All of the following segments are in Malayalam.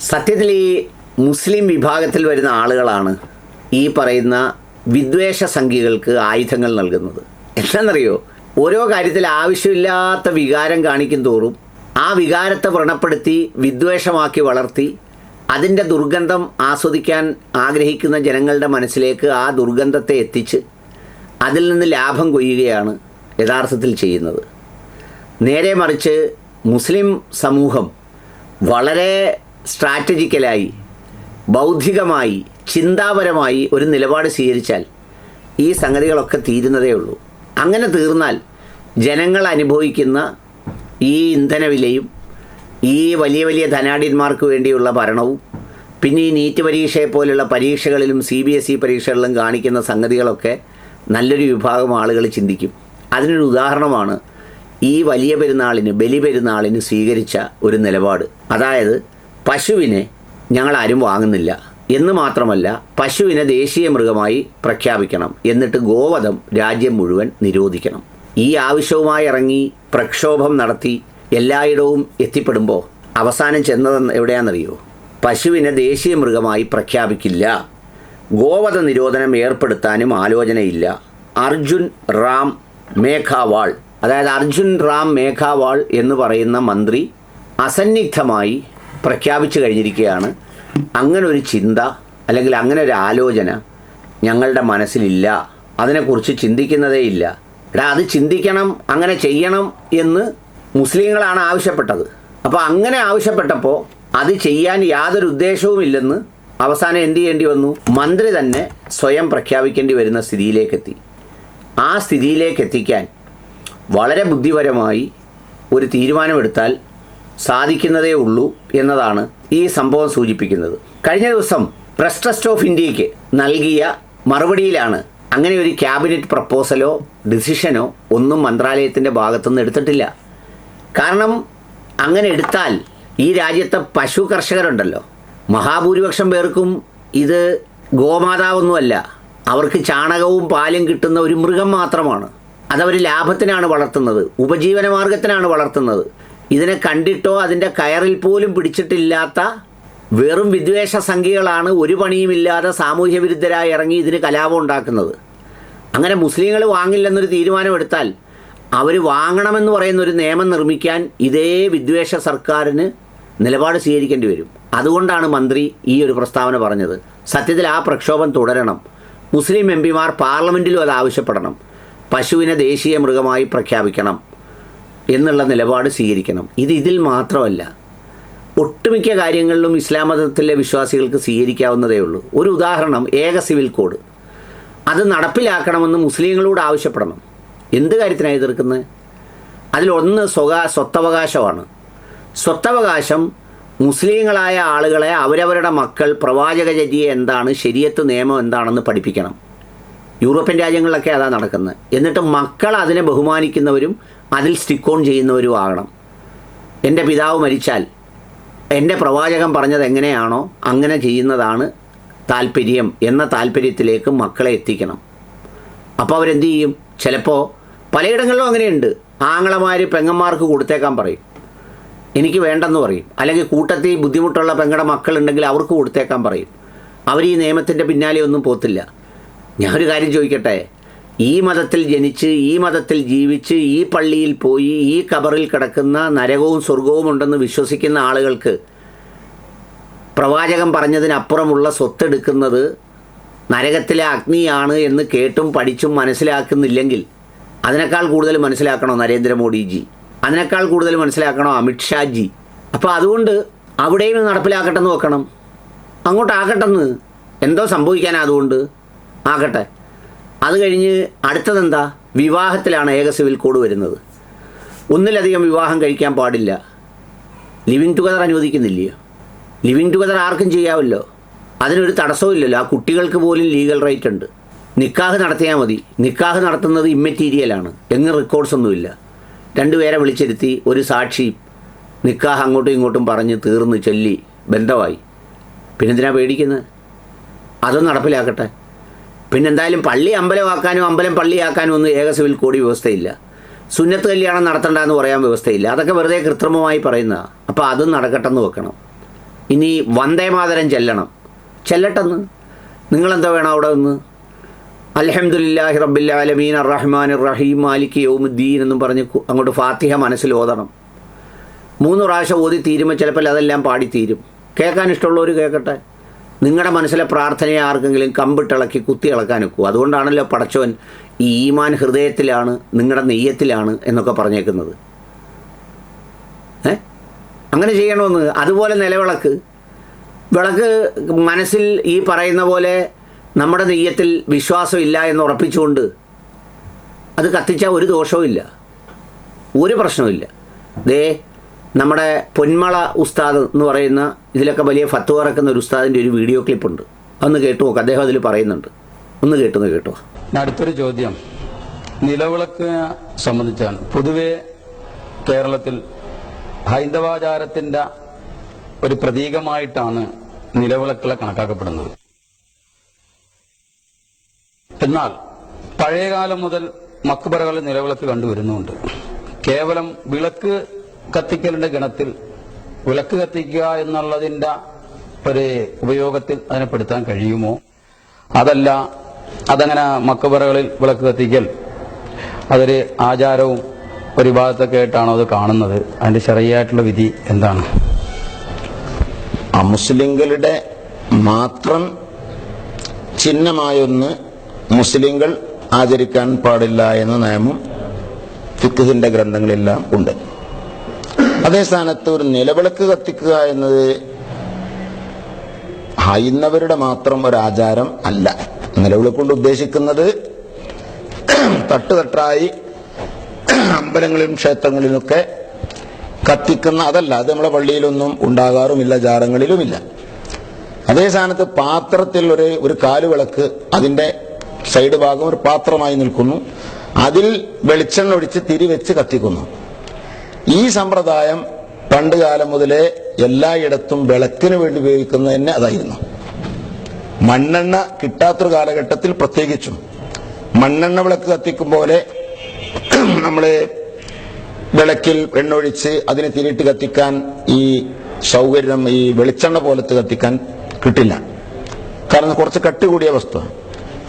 സത്യത്തിൽ ഈ മുസ്ലിം വിഭാഗത്തിൽ വരുന്ന ആളുകളാണ് ഈ പറയുന്ന വിദ്വേഷ സംഖ്യകൾക്ക് ആയുധങ്ങൾ നൽകുന്നത്. എന്താണെന്നറിയോ, ഓരോ കാര്യത്തിൽ ആവശ്യമില്ലാത്ത വികാരം കാണിക്കും തോറും ആ വികാരത്തെ വ്രണപ്പെടുത്തി വിദ്വേഷമാക്കി വളർത്തി അതിൻ്റെ ദുർഗന്ധം ആസ്വദിക്കാൻ ആഗ്രഹിക്കുന്ന ജനങ്ങളുടെ മനസ്സിലേക്ക് ആ ദുർഗന്ധത്തെ എത്തിച്ച് അതിൽ നിന്ന് ലാഭം കൊയ്യുകയാണ് യഥാർത്ഥത്തിൽ ചെയ്യുന്നത്. നേരെ മറിച്ച് മുസ്ലിം സമൂഹം വളരെ സ്ട്രാറ്റജിക്കലായി, ബൗദ്ധികമായി, ചിന്താപരമായി ഒരു നിലപാട് സ്വീകരിച്ചാൽ ഈ സംഗതികളൊക്കെ തീരുന്നതേ ഉള്ളൂ. അങ്ങനെ തീർന്നാൽ ജനങ്ങൾ അനുഭവിക്കുന്ന ഈ ഇന്ധനവിലയും ഈ വലിയ വലിയ ധനാഢ്യന്മാർക്ക് വേണ്ടിയുള്ള ഭരണവും പിന്നെ ഈ നീറ്റ് പരീക്ഷയെപ്പോലുള്ള പരീക്ഷകളിലും CBSE പരീക്ഷകളിലും കാണിക്കുന്ന സംഗതികളൊക്കെ നല്ലൊരു വിഭാഗം ആളുകൾ ചിന്തിക്കും. അതിനൊരു ഉദാഹരണമാണ് ഈ വലിയ പെരുന്നാളിന്, ബലിപെരുന്നാളിന് സ്വീകരിച്ച ഒരു നിലപാട്. അതായത് പശുവിനെ ഞങ്ങളാരും വാങ്ങുന്നില്ല എന്ന് മാത്രമല്ല, പശുവിനെ ദേശീയ മൃഗമായി പ്രഖ്യാപിക്കണം, എന്നിട്ട് ഗോവധം രാജ്യം മുഴുവൻ നിരോധിക്കണം. ഈ ആവശ്യവുമായി ഇറങ്ങി പ്രക്ഷോഭം നടത്തി എല്ലായിടവും എത്തിപ്പെടുമ്പോൾ അവസാനം ചെന്നത് എവിടെയാണെന്നറിയോ? പശുവിനെ ദേശീയ മൃഗമായി പ്രഖ്യാപിക്കില്ല, ഗോവധ നിരോധനം ഏർപ്പെടുത്താനും ആലോചനയില്ല. അർജുൻ റാം മേഘാവാൾ, അതായത് അർജുൻ റാം മേഘാവാൾ എന്ന് പറയുന്ന മന്ത്രി അസന്നിഗ്ധമായി പ്രഖ്യാപിച്ചു കഴിഞ്ഞിരിക്കുകയാണ്. അങ്ങനൊരു ചിന്ത അല്ലെങ്കിൽ അങ്ങനെ ഒരു ആലോചന ഞങ്ങളുടെ മനസ്സിലില്ല, അതിനെക്കുറിച്ച് ചിന്തിക്കുന്നതേ ഇല്ല. അത് ചിന്തിക്കണം, അങ്ങനെ ചെയ്യണം എന്ന് മുസ്ലിങ്ങളാണ് ആവശ്യപ്പെട്ടത്. അപ്പോൾ അങ്ങനെ ആവശ്യപ്പെട്ടപ്പോൾ അത് ചെയ്യാൻ യാതൊരു ഉദ്ദേശവുമില്ലെന്ന് അവസാനം എന്ത് ചെയ്യേണ്ടി വന്നു? മന്ത്രി തന്നെ സ്വയം പ്രഖ്യാപിക്കേണ്ടി വരുന്ന സ്ഥിതിയിലേക്കെത്തി. ആ സ്ഥിതിയിലേക്ക് എത്തിക്കാൻ വളരെ ബുദ്ധിപരമായി ഒരു തീരുമാനമെടുത്താൽ സാധിക്കുന്നതേ ഉള്ളൂ എന്നതാണ് ഈ സംഭവം സൂചിപ്പിക്കുന്നത്. കഴിഞ്ഞ ദിവസം പ്രസ് ട്രസ്റ്റ് ഓഫ് ഇന്ത്യക്ക് നൽകിയ മറുപടിയിലാണ് അങ്ങനെ ഒരു ക്യാബിനറ്റ് പ്രപ്പോസലോ ഡിസിഷനോ ഒന്നും മന്ത്രാലയത്തിൻ്റെ ഭാഗത്തുനിന്ന് എടുത്തിട്ടില്ല. കാരണം അങ്ങനെ എടുത്താൽ ഈ രാജ്യത്തെ പശു കർഷകരുണ്ടല്ലോ, മഹാഭൂരിപക്ഷം പേർക്കും ഇത് ഗോമാതാവൊന്നുമല്ല, അവർക്ക് ചാണകവും പാലും കിട്ടുന്ന ഒരു മൃഗം മാത്രമാണ്. അതവർ ലാഭത്തിനാണ് വളർത്തുന്നത്, ഉപജീവനമാർഗത്തിനാണ് വളർത്തുന്നത്. ഇതിനെ കണ്ടിട്ടോ അതിൻ്റെ കയറിൽ പോലും പിടിച്ചിട്ടില്ലാത്ത വെറും വിദ്വേഷ സംഖ്യകളാണ് ഒരു പണിയുമില്ലാതെ സാമൂഹ്യ വിരുദ്ധരായി ഇറങ്ങി ഇതിന് കലാപം ഉണ്ടാക്കുന്നത്. അങ്ങനെ മുസ്ലിങ്ങൾ വാങ്ങില്ലെന്നൊരു തീരുമാനമെടുത്താൽ അവർ വാങ്ങണമെന്ന് പറയുന്നൊരു നിയമം നിർമ്മിക്കാൻ ഇതേ വിദ്വേഷ സർക്കാരിന് നിലപാട് സ്വീകരിക്കേണ്ടി വരും. അതുകൊണ്ടാണ് മന്ത്രി ഈ ഒരു പ്രസ്താവന പറഞ്ഞത്. സത്യത്തിൽ ആ പ്രക്ഷോഭം തുടരണം. മുസ്ലിം MP-മാർ പാർലമെൻറ്റിലും അത് ആവശ്യപ്പെടണം. പശുവിനെ ദേശീയ മൃഗമായി പ്രഖ്യാപിക്കണം എന്നുള്ള നിലപാട് സ്വീകരിക്കണം. ഇതിൽ മാത്രമല്ല, ഒട്ടുമിക്ക കാര്യങ്ങളിലും ഇസ്ലാം മതത്തിലെ വിശ്വാസികൾക്ക് സ്വീകരിക്കാവുന്നതേ ഉള്ളൂ. ഒരു ഉദാഹരണം, ഏക സിവിൽ കോഡ്. അത് നടപ്പിലാക്കണമെന്ന് മുസ്ലിങ്ങളോട് ആവശ്യപ്പെടണം. എന്ത് കാര്യത്തിനാണ് എതിർക്കുന്നത്? അതിലൊന്ന് സ്വത്തവകാശമാണ്. സ്വത്തവകാശം മുസ്ലിങ്ങളായ ആളുകളെ അവരവരുടെ മക്കൾ പ്രവാചകചര്യ എന്താണ്, ശരീഅത്ത് നിയമം എന്താണെന്ന് പഠിപ്പിക്കണം. യൂറോപ്യൻ രാജ്യങ്ങളിലൊക്കെ അതാണ് നടക്കുന്നത്. എന്നിട്ട് മക്കൾ അതിനെ ബഹുമാനിക്കുന്നവരും അതിൽ സ്റ്റിക്ക് ഓൺ ചെയ്യുന്നവരും ആകണം. എൻ്റെ പിതാവ് മരിച്ചാൽ എൻ്റെ പ്രവാചകൻ പറഞ്ഞത് എങ്ങനെയാണോ അങ്ങനെ ചെയ്യുന്നതാണ് താല്പര്യം എന്ന താല്പര്യത്തിലേക്ക് മക്കളെ എത്തിക്കണം. അപ്പോൾ അവരെന്ത് ചെയ്യും? ചിലപ്പോൾ പലയിടങ്ങളിലും അങ്ങനെയുണ്ട്. ആങ്ങളമാർ പെങ്ങന്മാർക്ക് കൊടുത്തേക്കാൻ പറയും, എനിക്ക് വേണ്ടെന്ന് പറയും. അല്ലെങ്കിൽ കൂട്ടത്തിൽ ബുദ്ധിമുട്ടുള്ള പെങ്ങളുടെ മക്കളുണ്ടെങ്കിൽ അവർക്ക് കൊടുത്തേക്കാൻ പറയും. അവർ ഈ നിയമത്തിൻ്റെ പിന്നാലെ ഒന്നും പോത്തില്ല. ഞാനൊരു കാര്യം ചോദിക്കട്ടെ, ഈ മതത്തിൽ ജനിച്ച് ഈ മതത്തിൽ ജീവിച്ച് ഈ പള്ളിയിൽ പോയി ഈ ഖബറിൽ കിടക്കുന്ന നരകവും സ്വർഗവും ഉണ്ടെന്ന് വിശ്വസിക്കുന്ന ആളുകൾക്ക് പ്രവാചകൻ പറഞ്ഞതിനപ്പുറമുള്ള സ്വത്തെടുക്കുന്നത് നരകത്തിലെ അഗ്നിയാണ് എന്ന് കേട്ടും പഠിച്ചും മനസ്സിലാക്കുന്നില്ലെങ്കിൽ അതിനേക്കാൾ കൂടുതൽ മനസ്സിലാക്കണോ നരേന്ദ്രമോദിജി? അതിനേക്കാൾ കൂടുതൽ മനസ്സിലാക്കണോ അമിത്ഷാജി? അപ്പോൾ അതുകൊണ്ട് അവിടെയും നടപ്പിലാക്കട്ടെന്ന് വെക്കണം. അങ്ങോട്ടാക്കട്ടെന്ന്. എന്തോ സംഭവിക്കാനാ, അതുകൊണ്ട് ആകട്ടെ. അത് കഴിഞ്ഞ് അടുത്തതെന്താ? വിവാഹത്തിലാണ് ഏക സിവിൽ കോഡ് വരുന്നത്. ഒന്നിലധികം വിവാഹം കഴിക്കാൻ പാടില്ല. ലിവിങ് ടുഗദർ അനുവദിക്കുന്നില്ലയോ? ലിവിങ് ടുഗദർ ആർക്കും ചെയ്യാമല്ലോ, അതിനൊരു തടസ്സവും ഇല്ലല്ലോ. ആ കുട്ടികൾക്ക് പോലും ലീഗൽ റൈറ്റ് ഉണ്ട്. നിക്കാഹ് നടത്തിയാൽ മതി. നിക്കാഹ് നടത്തുന്നത് ഇമ്മെറ്റീരിയലാണ്, എങ്ങും റെക്കോർഡ്സ് ഒന്നുമില്ല. രണ്ടുപേരെ വിളിച്ചിരുത്തി ഒരു സാക്ഷി നിക്കാഹ് അങ്ങോട്ടും ഇങ്ങോട്ടും പറഞ്ഞ് തീർന്ന് ചൊല്ലി ബന്ധമായി. പിന്നെന്തിനാ പേടിക്കുന്നത്? അതും നടപ്പിലാക്കട്ടെ. പിന്നെന്തായാലും പള്ളി അമ്പലമാക്കാനും അമ്പലം പള്ളിയാക്കാനും ഒന്നും ഏക സിവിൽ കോഡ് വ്യവസ്ഥയില്ല. സുന്നത്ത് കല്യാണം നടത്തണ്ടെന്ന് പറയാൻ വ്യവസ്ഥയില്ല. അതൊക്കെ വെറുതെ കൃത്രിമമായി പറയുന്നതാണ്. അപ്പോൾ അതും നടക്കട്ടെന്ന് വെക്കണം. ഇനി വന്ദേമാതരം ചെല്ലട്ടെന്ന്. നിങ്ങളെന്താ വേണം അവിടെ നിന്ന്? അൽഹംദുലില്ലാഹി റബ്ബിൽ ആലമീൻ അർറഹ്മാനിർ റഹീം മാലികി യൗമിദ്ദീൻ എന്നും പറഞ്ഞ് അങ്ങോട്ട് ഫാത്തിഹ മനസ്സിൽ ഓതണം. 3 പ്രാവശ്യം ഓതി തീരുമ്പോൾ ചിലപ്പോൾ അതെല്ലാം പാടിത്തീരും. കേൾക്കാൻ ഇഷ്ടമുള്ളവർ കേൾക്കട്ടെ. നിങ്ങളുടെ മനസ്സിലെ പ്രാർത്ഥനയെ ആർക്കെങ്കിലും കമ്പിട്ടിളക്കി കുത്തി ഇളക്കാൻ വെക്കൂ. അതുകൊണ്ടാണല്ലോ പടച്ചവൻ ഈ ഈമാൻ ഹൃദയത്തിലാണ്, നിങ്ങളുടെ നെയ്യത്തിലാണ് എന്നൊക്കെ പറഞ്ഞേക്കുന്നത്. അങ്ങനെ ചെയ്യണമെന്ന്. അതുപോലെ നിലവിളക്ക് മനസ്സിൽ ഈ പറയുന്ന പോലെ നമ്മുടെ നെയ്യത്തിൽ വിശ്വാസമില്ല എന്ന് ഉറപ്പിച്ചുകൊണ്ട് അത് കത്തിച്ചാൽ ഒരു ദോഷവും ഇല്ല, ഒരു പ്രശ്നവുമില്ല. നമ്മുടെ പൊന്മള ഉസ്താദ് എന്ന് പറയുന്ന ഇതിലൊക്കെ വലിയ ഫത്വ ഇറക്കുന്ന ഒരു ഉസ്താദിൻ്റെ ഒരു വീഡിയോ ക്ലിപ്പുണ്ട്. അതൊന്ന് കേട്ടു നോക്ക്. അദ്ദേഹം അതിൽ പറയുന്നുണ്ട്. ഒന്ന് കേട്ടോ. അടുത്തൊരു ചോദ്യം നിലവിളക്ക് സംബന്ധിച്ചാണ്. പൊതുവെ കേരളത്തിൽ ഹൈന്ദവാചാരത്തിന്റെ ഒരു പ്രതീകമായിട്ടാണ് നിലവിളക്കുകളെ കണക്കാക്കപ്പെടുന്നത്. എന്നാൽ പഴയകാലം മുതൽ മക്ബറകളിൽ നിലവിളക്ക് കണ്ടുവരുന്നുണ്ട്. കേവലം വിളക്ക് കത്തിക്കലിന്റെ ഗണത്തിൽ വിളക്ക് കത്തിക്കുക എന്നുള്ളതിന്റെ ഒരു ഉപയോഗത്തിൽ അതിനെ പെടുത്താൻ കഴിയുമോ? അതല്ല അതങ്ങനെ മക്ബറകളിൽ വിളക്ക് കത്തിക്കൽ അതൊരു ആചാരവും ഒരു വിഭാഗത്തൊക്കെ ആയിട്ടാണോ അത് കാണുന്നത്? അതിന്റെ ശരിയായിട്ടുള്ള വിധി എന്താണ്? മുസ്ലിങ്ങളുടെ മാത്രം ചിഹ്നമായൊന്ന് മുസ്ലിങ്ങൾ ആചരിക്കാൻ പാടില്ല എന്ന നിയമം ഫിഖ്ഹിന്റെ ഗ്രന്ഥങ്ങളെല്ലാം ഉണ്ട്. അതേ സ്ഥാനത്ത് ഒരു നിലവിളക്ക് കത്തിക്കുക എന്നത് ഹൈന്ദവരുടെ മാത്രം ഒരു ആചാരം അല്ല. നിലവിളക്ക് കൊണ്ട് ഉദ്ദേശിക്കുന്നത് തട്ടുതട്ടായി അമ്പലങ്ങളിലും ക്ഷേത്രങ്ങളിലൊക്കെ കത്തിക്കുന്ന അതല്ല. അത് നമ്മളെ പള്ളിയിലൊന്നും ഉണ്ടാകാറുമില്ല, ജാറങ്ങളിലുമില്ല. അതേ സ്ഥാനത്ത് പാത്രത്തിൽ ഒരു കാലുവിളക്ക്, അതിന്റെ സൈഡ് ഭാഗം ഒരു പാത്രമായി നിൽക്കുന്നു, അതിൽ വെളിച്ചെണ്ണ ഒഴിച്ച് തിരിവെച്ച് കത്തിക്കുന്നു. ഈ സമ്പ്രദായം പണ്ട് കാലം മുതലേ എല്ലായിടത്തും വിളക്കിന് വേണ്ടി ഉപയോഗിക്കുന്നത് തന്നെ അതായിരുന്നു. മണ്ണെണ്ണ കിട്ടാത്തൊരു കാലഘട്ടത്തിൽ പ്രത്യേകിച്ചും മണ്ണെണ്ണ വിളക്ക് കത്തിക്കും പോലെ നമ്മള് വിളക്കിൽ എണ്ണൊഴിച്ച് അതിനെ തിരിയിട്ട് കത്തിക്കാൻ ഈ സൗകര്യം ഈ വെളിച്ചെണ്ണ പോലത്തെ കത്തിക്കാൻ കിട്ടില്ല. കാരണം കുറച്ച് കട്ടി കൂടിയ വസ്തു.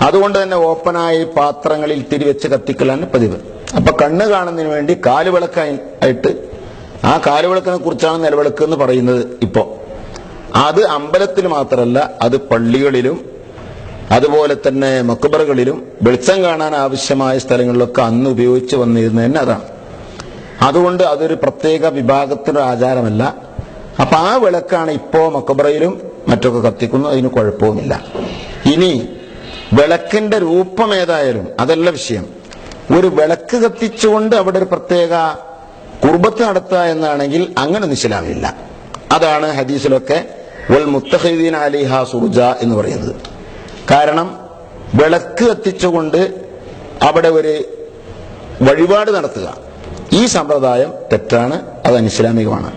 അതുകൊണ്ട് തന്നെ ഓപ്പണായി പാത്രങ്ങളിൽ തിരിവെച്ച് കത്തിക്കലാണ് പതിവ്. അപ്പൊ കണ്ണ് കാണുന്നതിന് വേണ്ടി കാലുവിളക്കായിട്ട്, ആ കാലുവിളക്കിനെ കുറിച്ചാണ് നിലവിളക്ക് എന്ന് പറയുന്നത്. ഇപ്പോ അത് അമ്പലത്തിൽ മാത്രമല്ല, അത് പള്ളികളിലും അതുപോലെ തന്നെ മക്ബറകളിലും വെളിച്ചം കാണാൻ ആവശ്യമായ സ്ഥലങ്ങളിലൊക്കെ അന്ന് ഉപയോഗിച്ച് വന്നിരുന്നത് തന്നെ അതാണ്. അതുകൊണ്ട് അതൊരു പ്രത്യേക വിഭാഗത്തിന്റെ ആചാരമല്ല. അപ്പൊ ആ വിളക്കാണ് ഇപ്പോ മക്ബറയിലും മറ്റൊക്കെ കത്തിക്കുന്നത്. അതിന് കുഴപ്പവുമില്ല. ഇനി വിളക്കിന്റെ രൂപം ഏതായാലും അതല്ല വിഷയം. ഒരു വിളക്ക് കത്തിച്ചുകൊണ്ട് അവിടെ ഒരു പ്രത്യേക കുർബത്ത് നടത്തുക എന്നാണെങ്കിൽ അങ്ങനെ ഇസ്ലാമില്ല. അതാണ് ഹദീസിലൊക്കെ വൽ മുത്തഖിദീന അലൈഹാ സുർജ എന്ന് പറയുന്നത്. കാരണം വിളക്ക് കത്തിച്ചുകൊണ്ട് അവിടെ ഒരു വഴിപാട് നടത്തുക, ഈ സമ്പ്രദായം തെറ്റാണ്, അത് അനിസ്ലാമികമാണ്.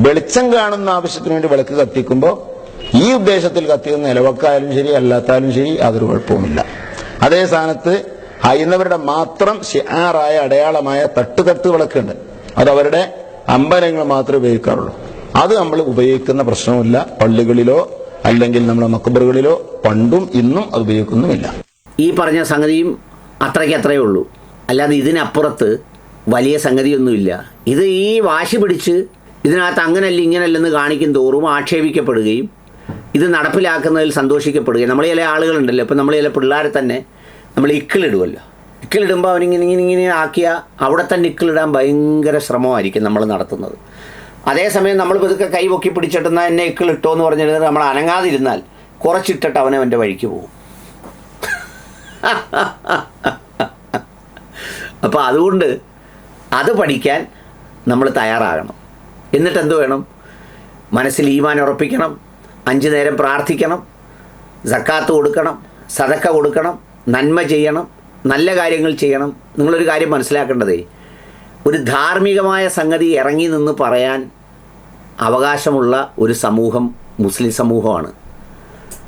വെളിച്ചം കാണുന്ന ആവശ്യത്തിന് വേണ്ടി വിളക്ക് കത്തിക്കുമ്പോൾ ഈ ഉദ്ദേശത്തിൽ കത്തിക്കുന്ന നിലവക്കായാലും ശരി അല്ലാത്താലും ശരി യാതൊരു കുഴപ്പവുമില്ല. അതേ സ്ഥാനത്ത് ഹൈന്ദവരുടെ മാത്രം ഷിആറായ അടയാളമായ തട്ട് വിളക്കുണ്ട്. അത് അവരുടെ അമ്പലങ്ങൾ മാത്രമേ ഉപയോഗിക്കാറുള്ളൂ. അത് നമ്മൾ ഉപയോഗിക്കുന്ന പ്രശ്നമില്ല. പള്ളികളിലോ അല്ലെങ്കിൽ നമ്മുടെ മക്ബറുകളിലോ പണ്ടും ഇന്നും അത് ഉപയോഗിക്കുന്നുമില്ല. ഈ പറഞ്ഞ സംഗതിയും അത്രയ്ക്കത്രയേ ഉള്ളൂ. അല്ലാതെ ഇതിനപ്പുറത്ത് വലിയ സംഗതിയൊന്നുമില്ല. ഇത് ഈ വാശി പിടിച്ച് ഇതിനകത്ത് അങ്ങനല്ല ഇങ്ങനല്ലെന്ന് കാണിക്കും തോറും ആക്ഷേപിക്കപ്പെടുകയും ഇത് നടപ്പിലാക്കുന്നതിൽ സന്തോഷിക്കപ്പെടുകയും. നമ്മൾ ചില ആളുകളുണ്ടല്ലോ, ഇപ്പം നമ്മൾ ചില പിള്ളേരെ തന്നെ നമ്മൾ ഇക്കിളിടുമല്ലോ, ഇക്കിളിടുമ്പോൾ അവനിങ്ങനെ ആക്കിയാൽ അവിടെ തന്നെ ഇക്കിളിടാൻ ഭയങ്കര ശ്രമമായിരിക്കും നമ്മൾ നടത്തുന്നത്. അതേസമയം നമ്മൾ ഇതൊക്കെ കൈ പൊക്കി പിടിച്ചിട്ടെന്നാൽ എന്നെ ഇക്കിളിട്ടോ എന്ന് പറഞ്ഞിട്ട് നമ്മൾ അനങ്ങാതിരുന്നാൽ കുറച്ചിട്ടിട്ട് അവൻ്റെ വഴിക്ക് പോകും. അപ്പോൾ അതുകൊണ്ട് അത് പഠിക്കാൻ നമ്മൾ തയ്യാറാകണം. എന്നിട്ട് എന്ത് വേണം? മനസ്സിൽ ഈമാൻ ഉറപ്പിക്കണം, 5 നേരം പ്രാർത്ഥിക്കണം, സക്കാത്ത് കൊടുക്കണം, സദക്ക കൊടുക്കണം, നന്മ ചെയ്യണം, നല്ല കാര്യങ്ങൾ ചെയ്യണം. നിങ്ങളൊരു കാര്യം മനസ്സിലാക്കേണ്ടതേ, ഒരു ധാർമ്മികമായ സംഗതി ഇറങ്ങി നിന്ന് പറയാൻ അവകാശമുള്ള ഒരു സമൂഹം മുസ്ലിം സമൂഹമാണ്.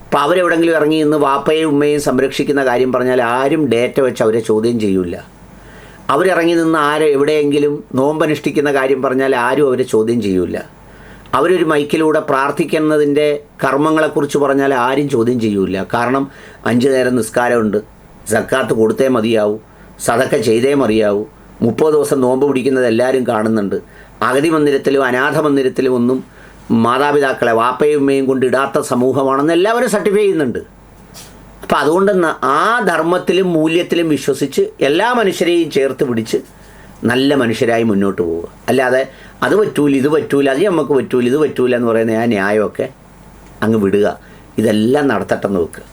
അപ്പോൾ അവരെവിടെങ്കിലും ഇറങ്ങി നിന്ന് വാപ്പയും ഉമ്മയും സംരക്ഷിക്കുന്ന കാര്യം പറഞ്ഞാൽ ആരും ഡേറ്റ വെച്ച് അവരെ ചോദ്യം ചെയ്യില്ല. അവരിറങ്ങി നിന്ന് എവിടെയെങ്കിലും നോമ്പനുഷ്ഠിക്കുന്ന കാര്യം പറഞ്ഞാൽ ആരും അവരെ ചോദ്യം ചെയ്യില്ല. അവരൊരു മൈക്കിലൂടെ പ്രാർത്ഥിക്കുന്നതിൻ്റെ കർമ്മങ്ങളെക്കുറിച്ച് പറഞ്ഞാൽ ആരും ചോദ്യം ചെയ്യൂല. കാരണം 5 നേരം നിസ്കാരമുണ്ട്, സക്കാത്ത് കൊടുത്തേ മതിയാവൂ, സദക്ക ചെയ്തേ മതിയാവൂ, 30 ദിവസം നോമ്പ് പിടിക്കുന്നത് എല്ലാവരും കാണുന്നുണ്ട്. അഗതി മന്ദിരത്തിലും അനാഥ മന്ദിരത്തിലും ഒന്നും മാതാപിതാക്കളെ വാപ്പയും ഉമ്മയും കൊണ്ട് ഇടാത്ത സമൂഹമാണെന്ന് എല്ലാവരും സർട്ടിഫൈ ചെയ്യുന്നുണ്ട്. അപ്പം അതുകൊണ്ട് ആ ധർമ്മത്തിലും മൂല്യത്തിലും വിശ്വസിച്ച് എല്ലാ മനുഷ്യരെയും ചേർത്ത് പിടിച്ച് നല്ല മനുഷ്യരായി മുന്നോട്ട് പോവുക. അല്ലാതെ അത് പറ്റൂല, ഇത് പറ്റൂല, അത് നമുക്ക് പറ്റൂല, ഇത് പറ്റൂല എന്ന് പറയുന്ന ആ ന്യായമൊക്കെ അങ്ങ് വിടുക. ഇതെല്ലാം നടത്തട്ടെന്ന് വെക്കുക.